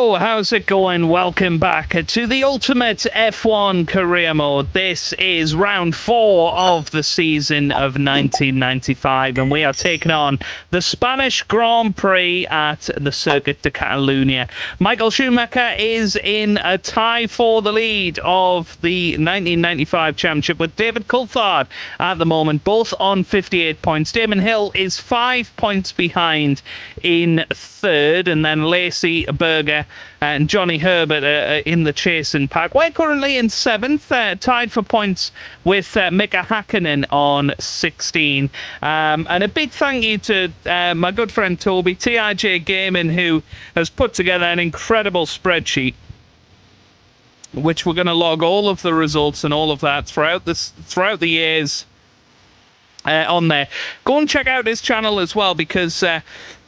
Hello, how's it going? Welcome back to the Ultimate F1 Career Mode. This is round 4 of the season of 1995, and we are taking on the Spanish Grand Prix at the Circuit de Catalunya. Michael Schumacher is in a tie for the lead of the 1995 championship with David Coulthard at the moment, both on 58 points. Damon Hill is 5 points behind in third, and then Alesi, Berger and Johnny Herbert in the chasing pack. We're currently in 7th, tied for points with Mika Hakkinen on 16. And a big thank you to my good friend Toby, TIJ Gaming, who has put together an incredible spreadsheet which we're going to log all of the results and all of that throughout the years on there. Go and check out his channel as well, because I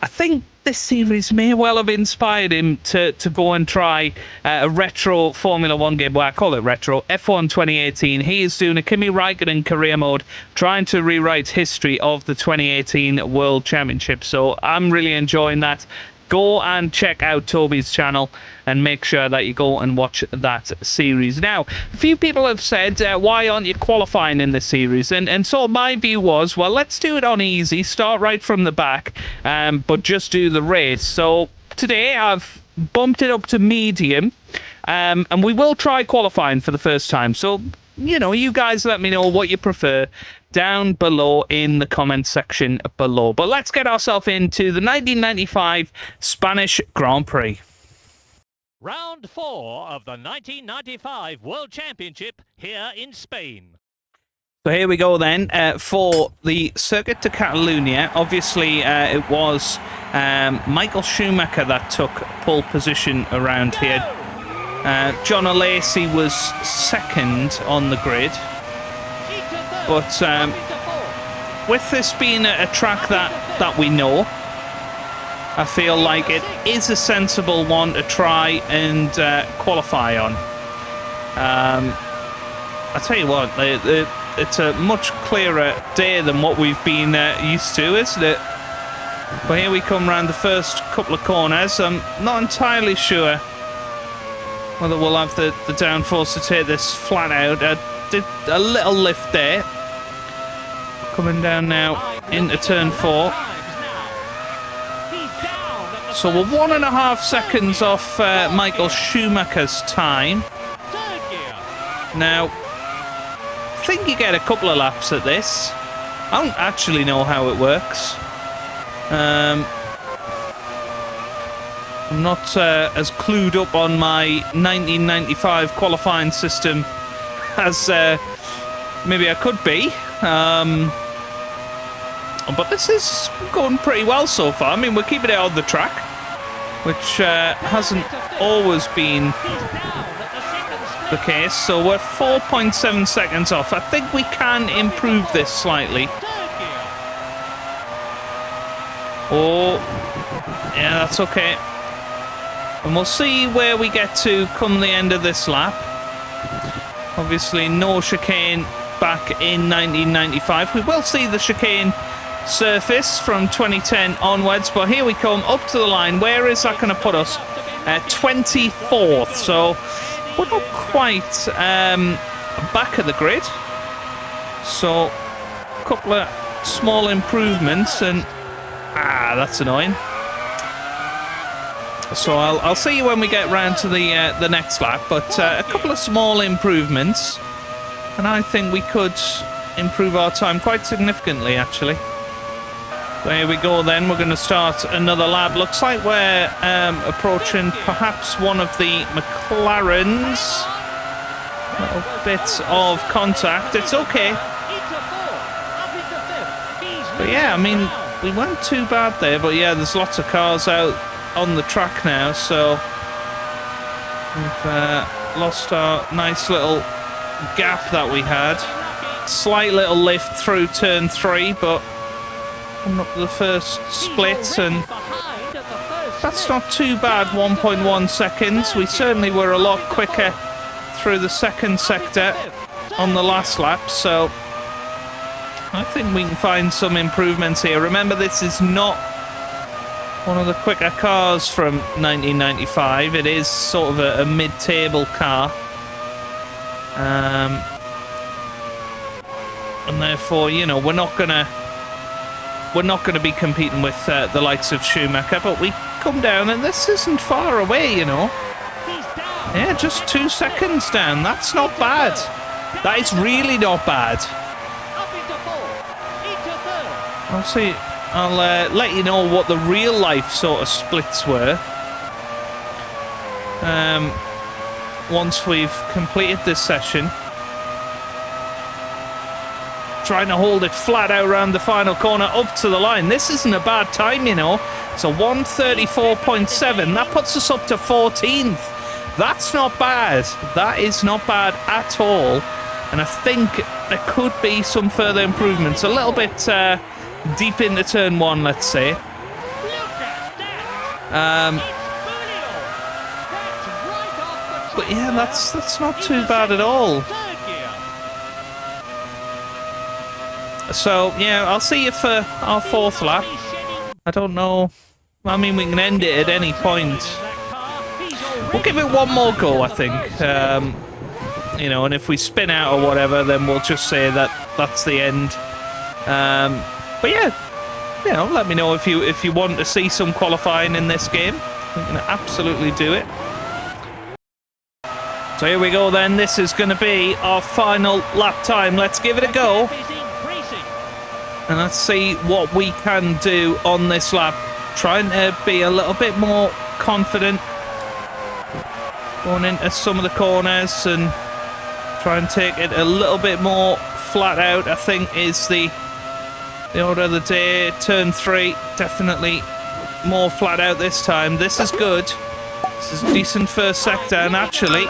think this series may well have inspired him to go and try a retro Formula 1 game. Well, I call it retro. F1 2018. He is doing a Kimi Räikkönen career mode, trying to rewrite history of the 2018 World Championship. So I'm really enjoying that. Go and check out Toby's channel and make sure that you go and watch that series. Now, a few people have said, why aren't you qualifying in this series? And so my view was, well, let's do it on easy, start right from the back, but just do the race. So today I've bumped it up to medium, and we will try qualifying for the first time. So, you know, you guys let me know what you prefer down below in the comment section below. But let's get ourselves into the 1995 Spanish Grand Prix. Round 4 of the 1995 World Championship here in Spain. So here we go then for the Circuit de Catalunya. Obviously, it was Michael Schumacher that took pole position around here. John Alesi was second on the grid. But with this being a track that we know, I feel like it is a sensible one to try and qualify on. I tell you what, it's a much clearer day than what we've been used to, isn't it? But here we come round the first couple of corners. I'm not entirely sure whether we'll have the downforce to take this flat out. I did a little lift there. Coming down now into turn 4. So we're 1.5 seconds off Michael Schumacher's time. Now, I think you get a couple of laps at this. I don't actually know how it works. I'm not as clued up on my 1995 qualifying system as maybe I could be. But this is going pretty well so far. I mean, we're keeping it on the track, which hasn't always been the case. So we're 4.7 seconds off. I think we can improve this slightly. Oh, yeah, that's okay. And we'll see where we get to come the end of this lap. Obviously, no chicane back in 1995. We will see the chicane surface from 2010 onwards, but here we come up to the line. Where is that going to put us? 24th, so we're not quite back of the grid. So a couple of small improvements, and that's annoying. So I'll see you when we get round to the next lap, but a couple of small improvements, and I think we could improve our time quite significantly, actually. There we go then, we're going to start another lap. Looks like we're approaching perhaps one of the McLarens. Little bit of contact, it's okay. But yeah, I mean, we weren't too bad there, but yeah, there's lots of cars out on the track now, so we've lost our nice little gap that we had. Slight little lift through turn 3, but coming up to the first split, and that's not too bad. 1.1 seconds. We certainly were a lot quicker through the second sector on the last lap, so I think we can find some improvements here. Remember, this is not one of the quicker cars from 1995. It is sort of a mid-table car. And therefore, you know, we're not gonna be competing with the likes of Schumacher, but we come down and this isn't far away, you know. Yeah, just 2 seconds down. That's not bad. That is really not bad. I'll see. I'll let you know what the real life sort of splits were once we've completed this session. Trying to hold it flat out around the final corner up to the line. This isn't a bad time, you know. It's a 1:34.7. That puts us up to 14th. That's not bad. That is not bad at all. And I think there could be some further improvements. A little bit deep into turn 1, let's say. But yeah, that's not too bad at all. So yeah, I'll see you for our 4th lap. I don't know. I mean, we can end it at any point. We'll give it one more go, I think. You know, and if we spin out or whatever, then we'll just say that that's the end. But yeah, you know, let me know if you want to see some qualifying in this game. We can absolutely do it. So here we go then. This is going to be our final lap time. Let's give it a go. And let's see what we can do on this lap. Trying to be a little bit more confident. Going into some of the corners and try and take it a little bit more flat out, I think, is the order of the day. Turn 3, definitely more flat out this time. This is good. This is a decent first sector, and actually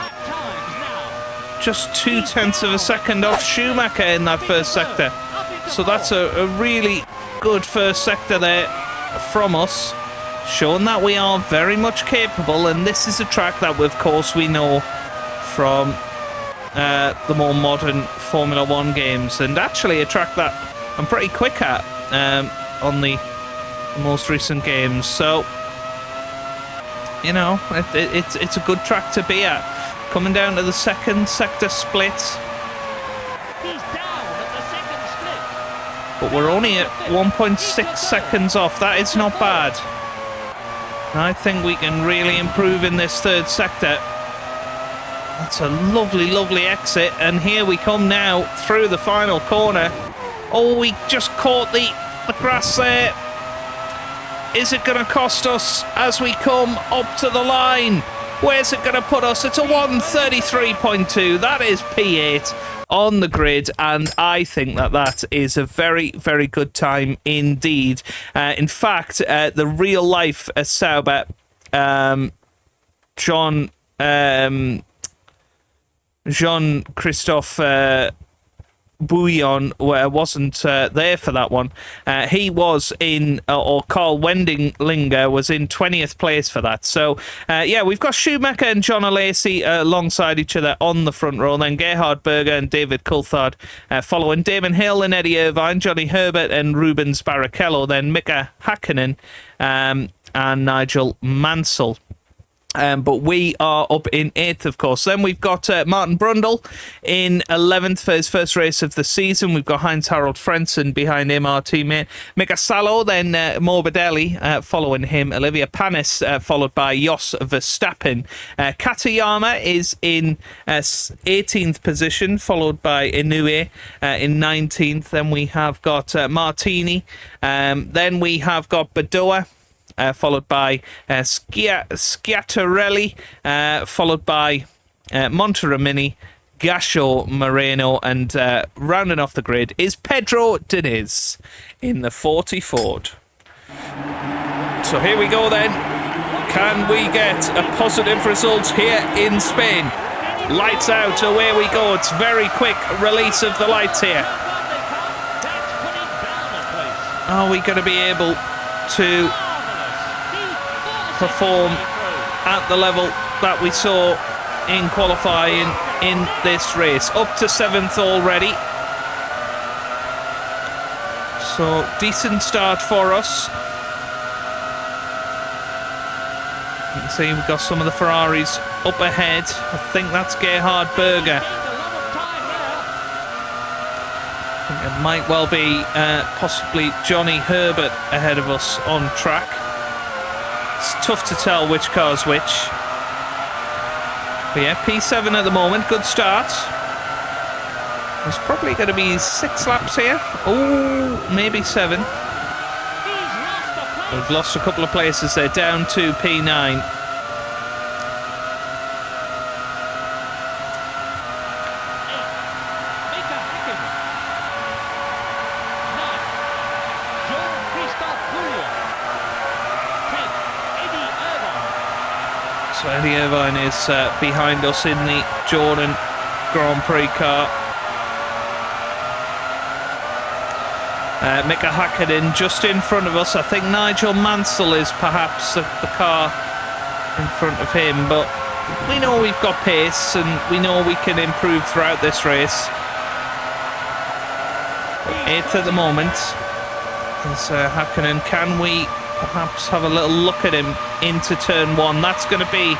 just 0.2 of a second off Schumacher in that first sector. So that's a really good first sector there from us, showing that we are very much capable. And this is a track that, of course, we know from the more modern Formula 1 games, and actually a track that I'm pretty quick at on the most recent games. So, you know, it's a good track to be at. Coming down to the second sector split. But we're only at 1.6 seconds off. That is not bad. I think we can really improve in this third sector. That's a lovely, lovely exit. And here we come now through the final corner. Oh, we just caught the grass there. Is it going to cost us as we come up to the line? Where's it going to put us? It's a 1:33.2. That is P8 on the grid, and I think that is a very, very good time indeed. In fact, the real life Sauber, Jean-Christophe Bouillon wasn't there for that one. He was in, or Carl Wendlinger was in 20th place for that. So, yeah, we've got Schumacher and John Alesi alongside each other on the front row. Then Gerhard Berger and David Coulthard following. Damon Hill and Eddie Irvine, Johnny Herbert and Rubens Barrichello. Then Mika Hakkinen and Nigel Mansell. But we are up in 8th, of course. Then we've got Martin Brundle in 11th for his first race of the season. We've got Heinz-Harald Frentzen behind him, our teammate. Mika Salo, then Morbidelli following him. Olivia Panis followed by Jos Verstappen. Katayama is in 18th position, followed by Inoue in 19th. Then we have got Martini. Then we have got Badoa. Followed by Schiatarelli, followed by Monteramini, Gasho Moreno, and rounding off the grid is Pedro Diniz in the 40 Ford. So here we go then. Can we get a positive result here in Spain? Lights out, away we go. It's very quick release of the lights here. Are we going to be able to perform at the level that we saw in qualifying in this race? Up to 7th already. So decent start for us. See, we've got some of the Ferraris up ahead. I think that's Gerhard Berger. I think it might well be possibly Johnny Herbert ahead of us on track. It's tough to tell which car's which. But yeah, P7 at the moment, good start. There's probably going to be 6 laps here. Oh, maybe 7. We've lost a couple of places there, down to P9. So Eddie Irvine is behind us in the Jordan Grand Prix car. Mika Häkkinen just in front of us. I think Nigel Mansell is perhaps the car in front of him, but we know we've got pace and we know we can improve throughout this race. 8th at the moment is Häkkinen. Can we perhaps have a little look at him into turn 1? That's going to be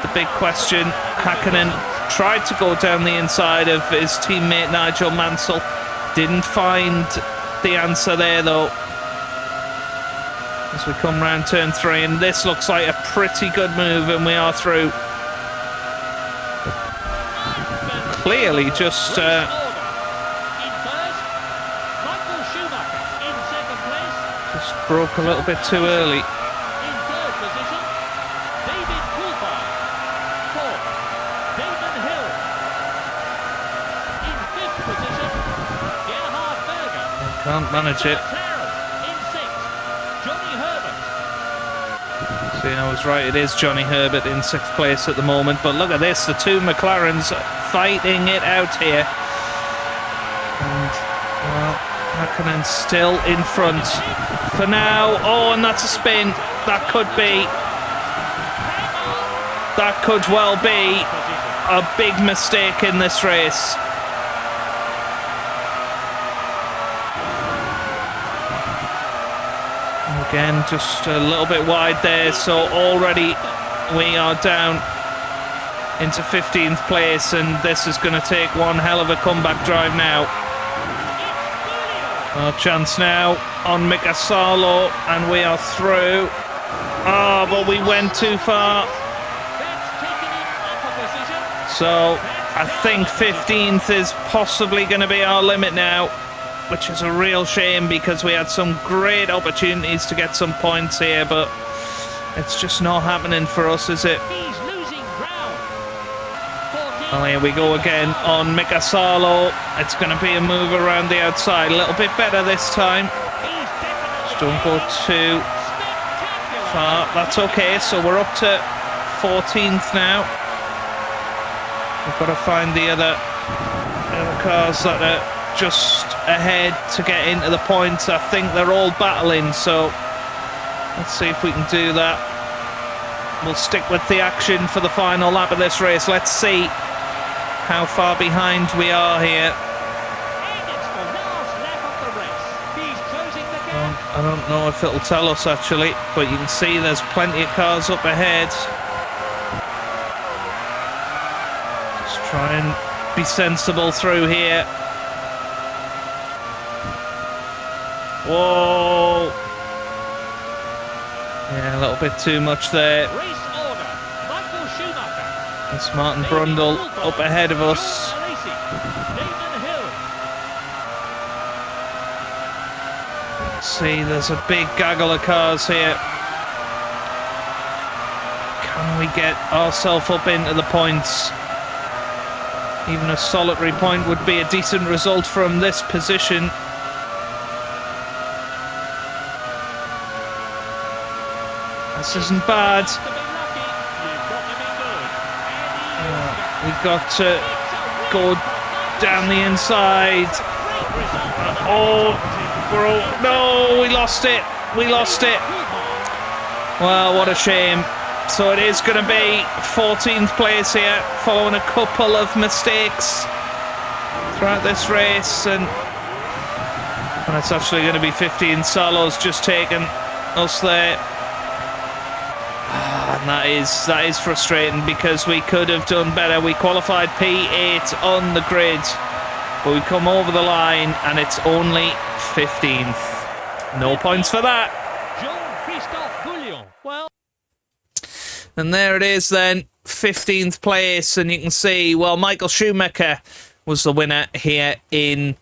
the big question. Häkkinen tried to go down the inside of his teammate Nigel Mansell. Didn't find the answer there though. As we come round turn 3, and this looks like a pretty good move, and we are through. Clearly just broke a little bit too early. In third position, David Coulthard. Fourth, Damon Hill. In fifth position, Gerhard Berger. Can't manage it. In sixth, Johnny Herbert. See, I was right, it is Johnny Herbert in 6th place at the moment, but look at this, the 2 McLarens fighting it out here. And, well, Häkkinen still in front for now. Oh, and that's a spin. That could well be a big mistake in this race. Again, just a little bit wide there, so already we are down into 15th place, and this is going to take one hell of a comeback drive now. Our chance now on Mika Salo, and we are through. Oh, but we went too far. So I think 15th is possibly going to be our limit now, which is a real shame because we had some great opportunities to get some points here, but it's just not happening for us, is it? Well, here we go again on Mika Salo. It's going to be a move around the outside. A little bit better this time. Just don't go too far. That's okay. So we're up to 14th now. We've got to find the other cars that are just ahead to get into the points. I think they're all battling. So let's see if we can do that. We'll stick with the action for the final lap of this race. Let's see how far behind we are here. I don't know if it'll tell us actually, but you can see there's plenty of cars up ahead. Just try and be sensible through here. Whoa! Yeah, a little bit too much there. It's Martin Brundle up ahead of us. Let's see, there's a big gaggle of cars here. Can we get ourselves up into the points? Even a solitary point would be a decent result from this position. This isn't bad. We've got to go down the inside. Oh, no, we lost it. We lost it. Well, what a shame. So it is going to be 14th place here, following a couple of mistakes throughout this race. And it's actually going to be 15. Salo's just taken us there. That is frustrating because we could have done better. We qualified P8 on the grid, but we come over the line and it's only 15th. No points for that. Well, and there it is then, 15th place, and you can see, well, Michael Schumacher was the winner here in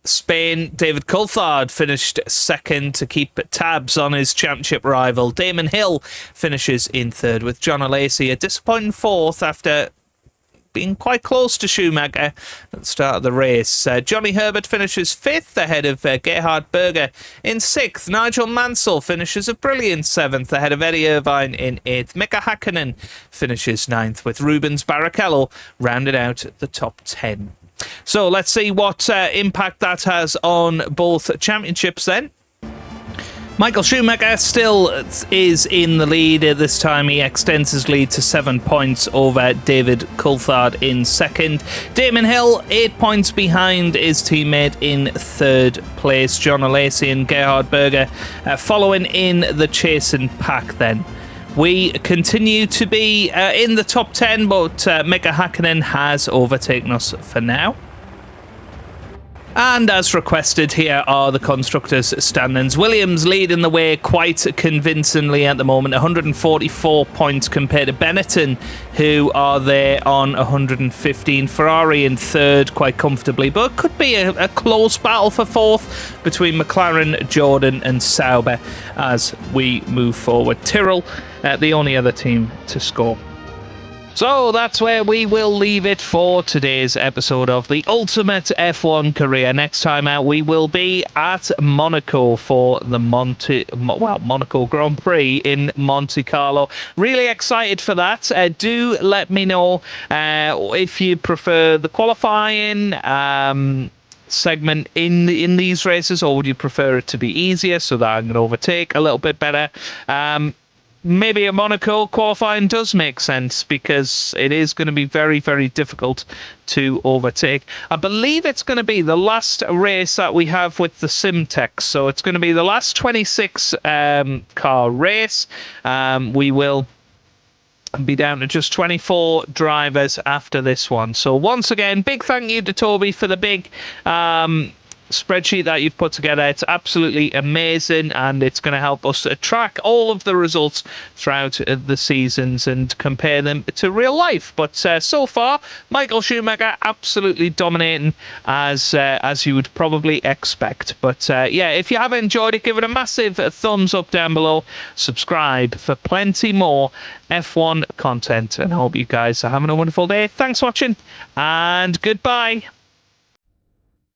Spain. David Coulthard finished second to keep tabs on his championship rival. Damon Hill finishes in third, with John Alesi a disappointing fourth after being quite close to Schumacher at the start of the race. Johnny Herbert finishes fifth ahead of Gerhard Berger in sixth. Nigel Mansell finishes a brilliant seventh ahead of Eddie Irvine in eighth. Mika Hakkinen finishes ninth, with Rubens Barrichello rounded out the top 10. So let's see what impact that has on both championships then. Michael Schumacher still is in the lead. This time he extends his lead to 7 points over David Coulthard in second. Damon Hill 8 points behind his teammate in third place. John Alesi and Gerhard Berger following in the chasing pack then. We continue to be in the top 10, but Mika Hakkinen has overtaken us for now. And as requested, here are the Constructors' standings. Williams leading the way quite convincingly at the moment, 144 points compared to Benetton, who are there on 115. Ferrari in third quite comfortably, but it could be a close battle for fourth between McLaren, Jordan and Sauber as we move forward. Tyrrell, the only other team to score. So that's where we will leave it for today's episode of the Ultimate F1 Career. Next time out, we will be at Monaco for the Monaco Grand Prix in Monte Carlo. Really excited for that. Do let me know if you prefer the qualifying segment in these races, or would you prefer it to be easier so that I can overtake a little bit better. Maybe a Monaco qualifying does make sense because it is going to be very, very difficult to overtake. I believe it's going to be the last race that we have with the Simtex. So it's going to be the last 26 car race. We will be down to just 24 drivers after this one. So once again, big thank you to Toby for the big spreadsheet that you've put together. It's absolutely amazing, and it's going to help us track all of the results throughout the seasons and compare them to real life. But so far, Michael Schumacher absolutely dominating as you would probably expect. But yeah, if you have enjoyed it, give it a massive thumbs up down below. Subscribe for plenty more F1 content, and I hope you guys are having a wonderful day. Thanks for watching, and goodbye.